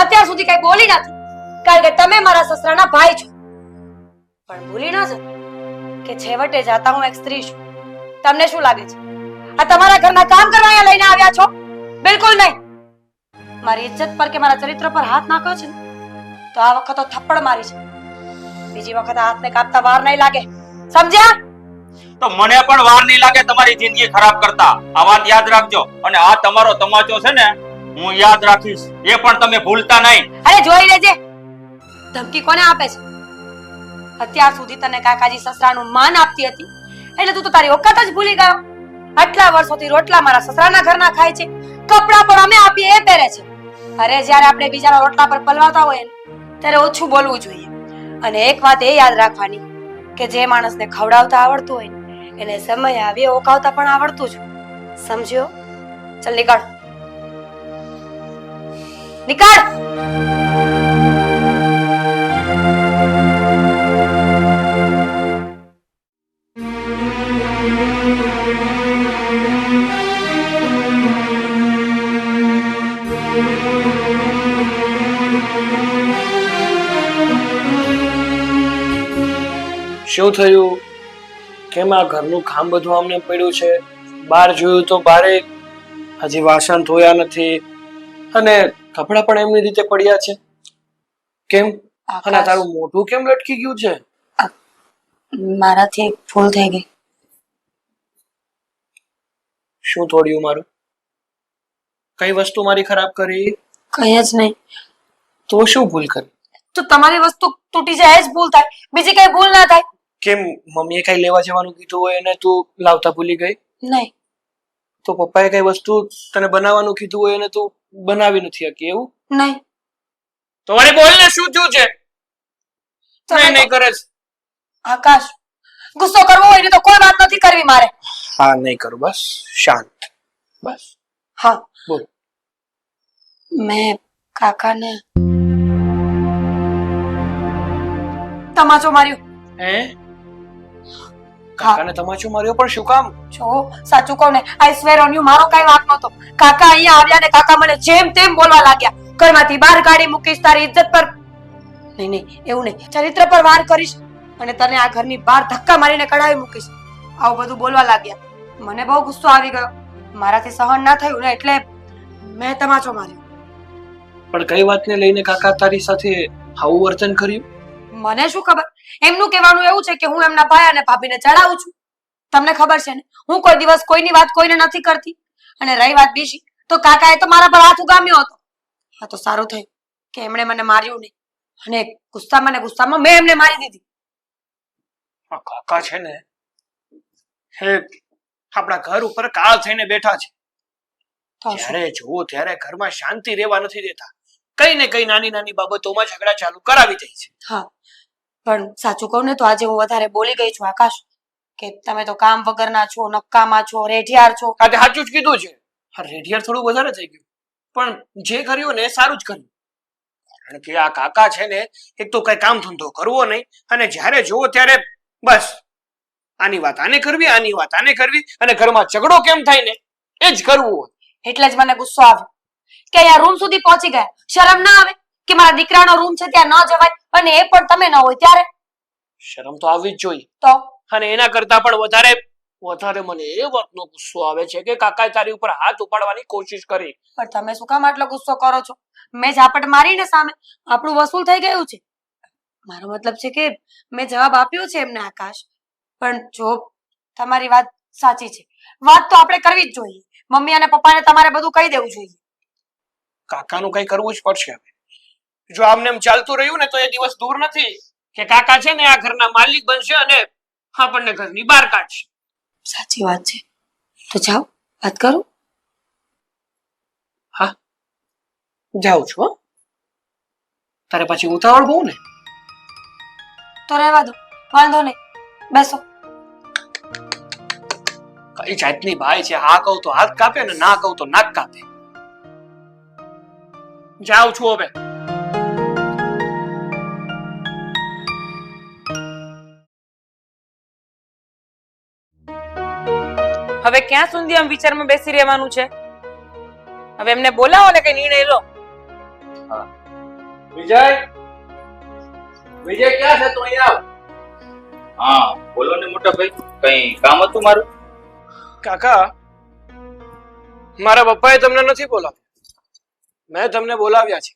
અત્યાર સુધી કઈ બોલી નથી કારણ કે તમે મારા સસરાના ભાઈ છો, પણ ભૂલી ન જતો કે છેવટે જાતા હું એક સ્ત્રી છું. તમને શું લાગે છે આ તમારા ઘરના કામ કરવા અહીંયા લઈને આવ્યા છો? બિલકુલ નહીં. મારી ઇજ્જત પર કે મારા ચરિત્ર પર હાથ નાખ્યો છે ને તો આ વખત તો થપ્પડ મારી છે. બીજી વખત હાથને કાપતા વાર નહીં લાગે, સમજ્યા? તો મને પણ વાર નહીં લાગે તમારી જિંદગી ખરાબ કરતા. આ વાત યાદ રાખજો. અને આ તમારો તમાચો છે ને હું યાદ રાખીશ, એ પણ તમે ભૂલતા નહીં. અરે જોઈ લેજે, ધમકી કોને આપે છે? અત્યાર સુધી તને કાકાજી સસરાનું માન આપતી હતી એટલે તું તો તારી ઓકાત જ ભૂલી ગયો. આટલા વર્ષોથી રોટલા મારા સસરાના ઘરના ખાય છે, કપડા પણ અમે આપીએ એ પહેરે છે. અરે જ્યારે આપણે બીજાના રોટલા પર પલવાતા હોય ને ત્યારે ઓછું બોલવું જોઈએ. અને એક વાત એ યાદ રાખવાની કે જે માણસને ખવડાવતા આવડતું હોય ને એને સમય આવે ઓકાવતા પણ આવડતું જ. સમજ્યો? ચલ નીકળ, નીકળ. શું થયું? કેમ આ ઘરનું કામ બધું આમને પડ્યું છે? બહાર જોયું તો બારે હજી વાસણ ધોયા નથી અને કપડાં પણ એમની રીતે પડ્યા છે. કેમ? અને તારું મોઢું કેમ લટકી ગયું છે? મારાથી ભૂલ થઈ ગઈ. શું તોડ્યું મારું? કઈ વસ્તુ મારી ખરાબ કરી? કઈ જ નહીં. તો શું ભૂલ કરી? તો તમારી વસ્તુ તૂટી જાય જ ભૂલ થાય, બીજી કઈ ભૂલ ના થાય. કેમ મમ્મીએ કઈ લેવા જવાનું કીધું હોય અને તું લાવતા ભૂલી ગઈ? નહીં. તો પપ્પાએ કઈ વસ્તુ તને બનાવવાનું કીધું હોય અને તું બનાવી નથી શકી એવું? નહીં. તો વળી બોલ ને, શું થયું છે? નહીં નહીં કરે છે. આકાશ, ગુસ્સો કરવો હોય ને તો કોઈ વાત નથી કરવી મારે. હા નહીં કરું, બસ શાંત. બસ હા બોલ. મેં કાકાને તમાચો માર્યો. હે? કાકાને તમાચો માર્યો? પણ શું કામ? જો સાચું કહું ને, આઈ સ્વેર ઓન યુ, મારો કઈ વાત નહોતો. કાકા અહીંયા આવ્યા ને કાકા મને જેમ તેમ બોલવા લાગ્યા. ઘરમાંથી બહાર કાઢી મૂકીશ, તારી ઇજ્જત પર નહીં નહીં એવું નહીં, ચરિત્ર પર વાર કરીશ અને તને આ ઘરની બહાર ધક્કા મારીને કઢાવી મૂકીશ. આવું બધું બોલવા લાગ્યા. મને બહુ ગુસ્સો આવી ગયો. મારાથી સહન ના થયું ને એટલે મેં તમાચો માર્યો. પણ કઈ વાતને લઈને કાકા તારી સાથે આવું વર્તન કર્યું? મને શું ખબર? એમનું કહેવાનું એવું છે કે હું એમના ભાઈ અને ભાભીને ચડાવું છું. તમને ખબર છે ને હું કોઈ દિવસ કોઈની વાત કોઈને નથી કરતી. અને રહી વાત બીજી તો કાકાએ તો મારા પર હાથ ઉગામ્યો હતો. હા તો સારું થયું કે એમણે મને માર્યું નહીં અને ગુસ્સામાં મેં એમને મારી દીધી. આ કાકા છે ને હે આપણા ઘર ઉપર કાળ થઈને બેઠા છે. જ્યારે જુઓ ત્યારે ઘરમાં શાંતિ રહેવા નથી દેતા. કઈ ને કઈ નાની નાની બાબતોમાં ઝઘડા ચાલુ કરાવી દે છે. હા પણ સાચું કહું ને તો આજે હું વધારે બોલી ગઈ છું આકાશ, કે તમે તો કામ વગરના છો, નક્કામાં છો, રેઢિયાર છો. આ તે સાચું જ કીધું છે. આ રેઢિયાર થોડું વધારે થઈ ગયું, પણ જે કર્યું ને સારું જ કર્યું. કારણ કે આ કાકા છે ને એક તો કઈ કામ ધંધો કરવો નહીં અને જ્યારે જુઓ ત્યારે બસ આની વાત આને કરવી, આની વાત આને કરવી અને ઘરમાં ઝઘડો કેમ થાય ને એ જ કરવું હોય. એટલે જ મને ગુસ્સો આવ્યો કે અહીંયા રૂમ સુધી પહોંચી ગયા. શરમ ના આવે કે મારા દીકરાનો રૂમ છે ત્યાં ન જવાય, અને એ પણ તમે ન હોય ત્યારે? શરમ તો આવવી જ જોઈએ. તો અને એના કરતા પણ વધારે મને એ વાતનો ગુસ્સો આવે છે કે કાકાએ તારી ઉપર હાથ ઉપાડવાની કોશિશ કરી. પણ તમે શું કામ આટલો ગુસ્સો કરો છો? મેં ઝાપટ મારીને સામે આપણું વસૂલ થઈ ગયું છે. મારો મતલબ છે કે મેં જવાબ આપ્યો છે એમને આકાશ. પણ જો તમારી વાત સાચી છે, વાત તો આપણે કરવી જ જોઈએ. મમ્મી અને પપ્પાને તમારે બધું કહી દેવું જોઈએ. કાકાનું કઈ કરવું જ પડશે હવે. જો આમને એમ ચાલતું રહ્યું ને તો એ દિવસ દૂર નથી કે કાકા છે ને આ ઘરના માલિક બનશે અને આપણને ઘરની બહાર કાઢશે. સાચી વાત છે. તો જાઓ, વાત કરો. હા, જાઉં છું. હો, તારે પછી ઉતાવળ બહુ ને. તો રહેવા દો, વાંધો નહીં, બેસો. કઈ જાતની ભાઈ છે, હા કહું તો હાથ કાપે ને ના કહું તો નાક કાપે. જાઉં છું હવે. હવે ક્યાં સુધી આમ વિચારમાં બેસી રહેવાનું છે? હવે એમને બોલાવો ને કઈ નિર્ણય લો. વિજય, વિજય ક્યાં છે? તું અહીંયા આવ. હા બોલો ને મોટા ભાઈ, કઈ કામ હતું મારું? કાકા, મારા પપ્પાએ તમને નથી બોલાવ્યા, મેં તમને બોલાવ્યા છે.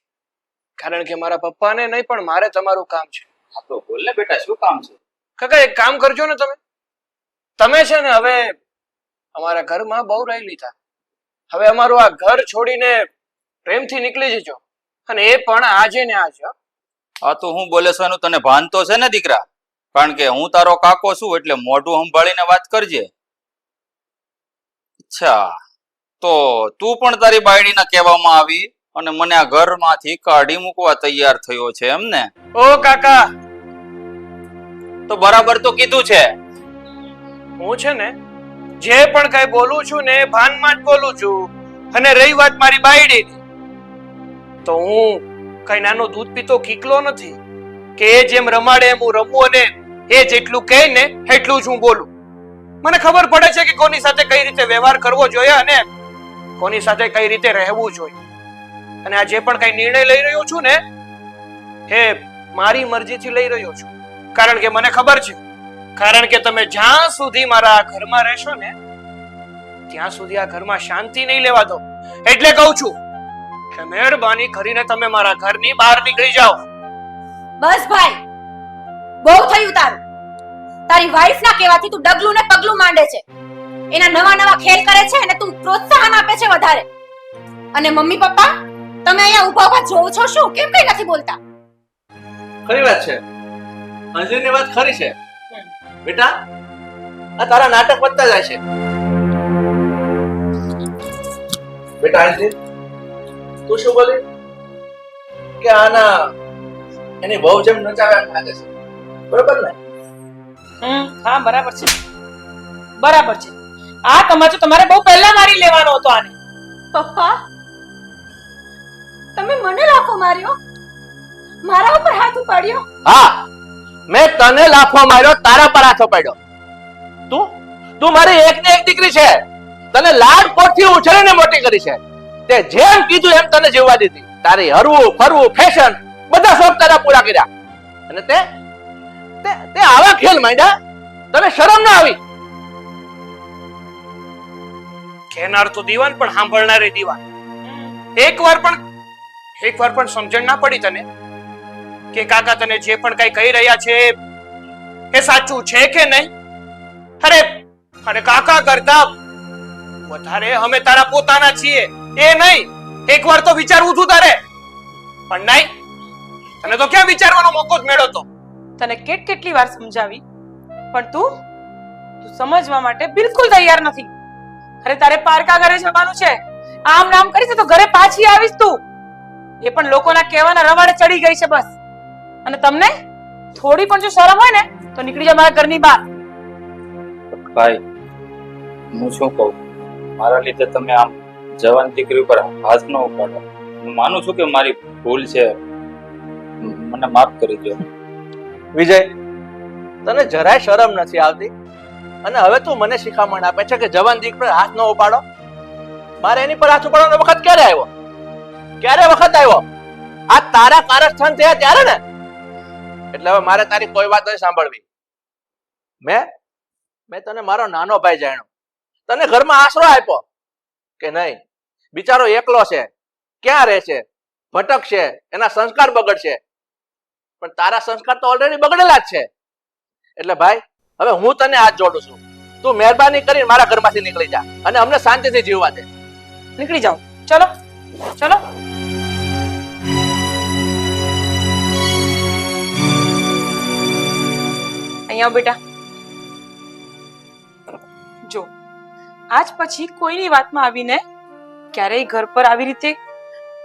કારણ કે મારા પપ્પાને નહીં પણ મારે તમારું કામ છે. હા તો બોલ ને બેટા, શું કામ છે? કાકા એક કામ કરજો ને તમે છે ને હવે અમારા ઘરમાં બહુ રહી લીધા. હવે અમારું આ ઘર છોડીને પ્રેમથી નીકળી જજો, અને એ પણ આજે ને આજે. હા તો હું બોલે છો એનું તને ભાન તો છે ને દીકરા? કારણ કે હું તારો કાકો છું એટલે મોઢું સંભાળીને વાત કરજે. અચ્છા, તો તું પણ તારી બાયડીના કહેવામાં આવી અને મને આ ઘરમાંથી કાઢી મૂકવા તૈયાર થયો છે એમ ને? ઓ કાકા, તો બરાબર તો કીધું છે. હું છે ને જે પણ કઈ બોલું છું ને ભાનમાં જ બોલું છું. અને રહી વાત મારી બાયડીની, તો હું કઈ નાનો દૂધ પીતો કીકલો નથી કે એ જેમ રમાડે એમ હું રમું અને એ જેટલું કહે ને એટલું જ હું બોલું. મને ખબર પડે છે કે કોની સાથે કઈ રીતે વ્યવહાર કરવો જોઈએ અને કોની સાથે કઈ રીતે રહેવું જોઈએ. અને આ જે પણ કઈ નિર્ણય લઈ રહ્યો છું ને એ મારી મરજીથી લઈ રહ્યો છું. કારણ કે મને ખબર છે, કારણ કે તમે જ્યાં સુધી મારા આ ઘરમાં રહેશો ને ત્યાં સુધી આ ઘરમાં શાંતિ નહીં લેવા દો. એટલે કહું છું કે મહેરબાની કરીને તમે મારા ઘરની બહાર નીકળી જાઓ. બસ ભાઈ, બહુ થયું તારું. તારી વાઈફ ના કહેવાથી તું ડગલું ને પગલું માંડે છે. એના નવા નવા ખેલ કરે છે અને તું પ્રોત્સાહન આપે છે વધારે. અને મમ્મી પપ્પા, તમે અહીંયા ઊભા ઊભા જોવો છો શું? કેમ કઈ નથી બોલતા? ખરી વાત છે, અંજલિની વાત ખરી છે. બેટા, આ તારા નાટક વધતા જાય છે. બેટા અંજલિ, તું શું બોલી કે આના એની બહુ જેમ નચાવ્યા લાગે છે, બરોબર ને? હા બરાબર છે, બરાબર છે. આ તમાચો તમારે બહુ પહેલા મારી લેવાનો હતો આને. પપ્પા, તમે મને લાફો માર્યો, મારા ઉપર હાથ ઉપાડ્યો. હા, મેં તને લાફો માર્યો, તારા પર હાથો પાડ્યો. તું મારી એક ને એક દીકરી છે. તને લાડકોટથી ઉછળીને મોટી કરી છે. તે જેમ કીધું એમ તને જીવવા દીધી. તારી હરવું ફરવું ફેશન બધા શોખ તારા પૂરા કર્યા. અને તે આવા ખેલ માંડ્યા. તને શરમ ના આવી? કહેનાર તો દીવાન પણ સાંભળનારે દીવાન. એકવાર પણ સમજણ ના પડી તને કે કાકા તને જે પણ કઈ કહી રહ્યા છે એ સાચું છે કે નહીં? અરે કાકા કરતા વધારે અમે તારા પોતાના છીએ એ નહીં. એકવાર તો વિચારવું હતું તારે, પણ નહીં. તને તો ક્યાં વિચારવાનો મોકો જ મળ્યો તો. તને કેટલી વાર સમજાવી પણ તું સમજવા માટે બિલકુલ તૈયાર નથી. અરે તારે પારકા ઘરે જવાનું છે, આમ નામ કરીશ તો ઘરે પાછી આવીશ તું. એ પણ લોકોના કહેવાના રવાડે ચડી ગઈ છે બસ. અને તમને થોડી પણ જો શરમ હોય ને તો નીકળી જા મારા ઘરની બહાર. ભાઈ, હું શું કહું, મારા લીધે તમે આમ જવાન દીકરી ઉપર હાથ ન ઉપાડો. હું માનું છું કે મારી ભૂલ છે, મને માફ કરી દો. વિજય, તને જરાય શરમ નથી આવતી? અને હવે તું મને શિખામણ આપે છે કે જવાન દીકરી પર હાથ ન ઉપાડો? મારે એની પર હાથ ઉપાડવાનો વખત ક્યારે આવ્યો? ક્યારે વખત આવ્યો? આ તારા કારસ્થાન થયા ત્યારે ને. એટલે હવે મારે તારી કોઈ વાત નથી સાંભળવી. મેં તને મારો નાનો ભાઈ જાણ્યો, તને ઘરમાં આશરો આપ્યો કે નહીં? બિચારો એકલો છે, ક્યાં રહે છે, ભટકશે, એના સંસ્કાર બગડશે. પણ તારા સંસ્કાર તો ઓલરેડી બગડેલા જ છે. એટલે ભાઈ હવે હું તને હાથ જોડું છું, તું મહેરબાની કરીને મારા ઘરમાંથી નીકળી જા અને અમને શાંતિથી જીવવા દે. નીકળી જાઓ. ચલો ચલો. અહીંયા આવ બેટા. જો આજ પછી કોઈની વાતમાં આવીને ક્યારેય ઘર પર આવી રીતે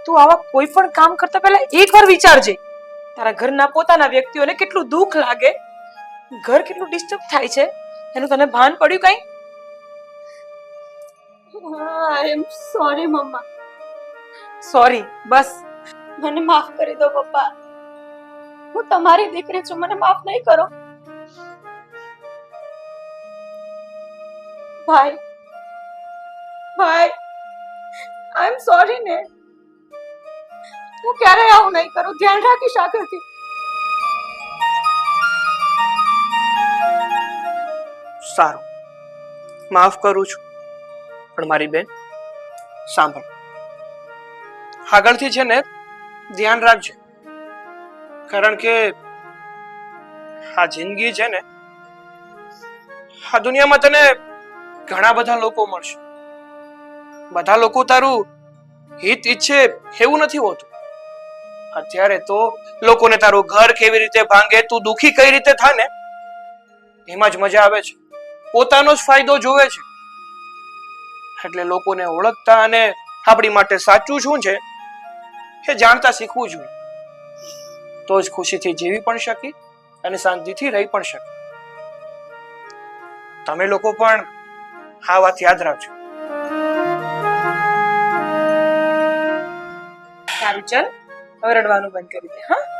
તું આવા કોઈ પણ કામ કરતા પહેલા એકવાર વિચારજે. તારા ઘરના પોતાના વ્યક્તિઓને કેટલું દુઃખ લાગે, ઘર કેટલું ડિસ્ટર્બ થાય છે, એનું તને ભાન પડ્યું કઈ? આઈ એમ સોરી મમ્મા. સોરી બસ. મને માફ કરી દો પપ્પા. હું તમારી દીકરી છું, મને માફ નહીં કરો. ભાઈ આઈ એમ સોરી ને. હું ક્યારેય આવું નહીં કરું. ધ્યાન રાખીશ આગળથી. સારું, માફ કરું છું. પણ મારી બેન સાંભળ, આગળથી છે ને ધ્યાન રાખજે. કારણ કે આ જિંદગી છે ને, આ દુનિયામાં તને ઘણા બધા લોકો મળશે. બધા લોકો તારું હિત ઈચ્છે એવું નથી હોતું. અત્યારે તો લોકોને તારું ઘર કેવી રીતે ભાંગે, તું દુખી કઈ રીતે થાય ને એમાં જ મજા આવે છે. પોતાનો જ ફાયદો જોવે છે. એટલે લોકોને ઓળખતા અને આપણી માટે સાચું શું છે એ જાણતા શીખવું જોઈએ. તો જ ખુશીથી જીવી પણ શકી અને શાંતિથી રહી પણ શકી. તમે લોકો પણ આ વાત યાદ રાખજો. સારું ચાલ, હવે રડવાનું બંધ કરી દે. હા.